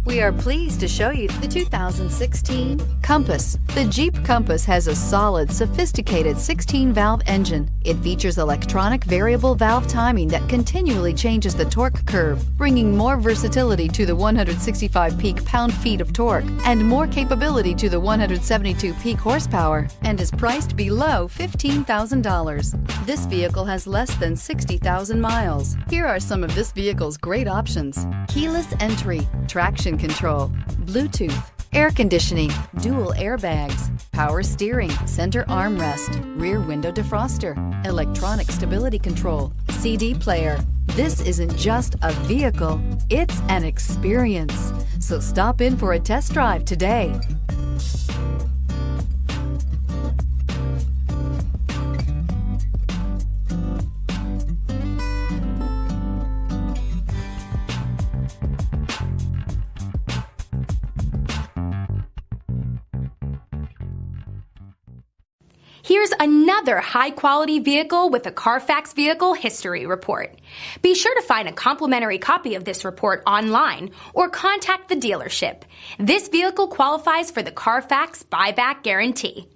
We are pleased to show you the 2016 Compass. The Jeep Compass has a solid, sophisticated 16-valve engine. It features electronic variable valve timing that continually changes the torque curve, bringing more versatility to the 165 peak pound-feet of torque and more capability to the 172 peak horsepower, and is priced below $15,000. This vehicle has less than 60,000 miles. Here are some of this vehicle's great options: keyless entry, traction control, Bluetooth, air conditioning, dual airbags, power steering, center armrest, rear window defroster, electronic stability control, CD player. This isn't just a vehicle, it's an experience. So stop in for a test drive today. Here's another high-quality vehicle with a CARFAX Vehicle History Report. Be sure to find a complimentary copy of this report online or contact the dealership. This vehicle qualifies for the CARFAX Buyback Guarantee.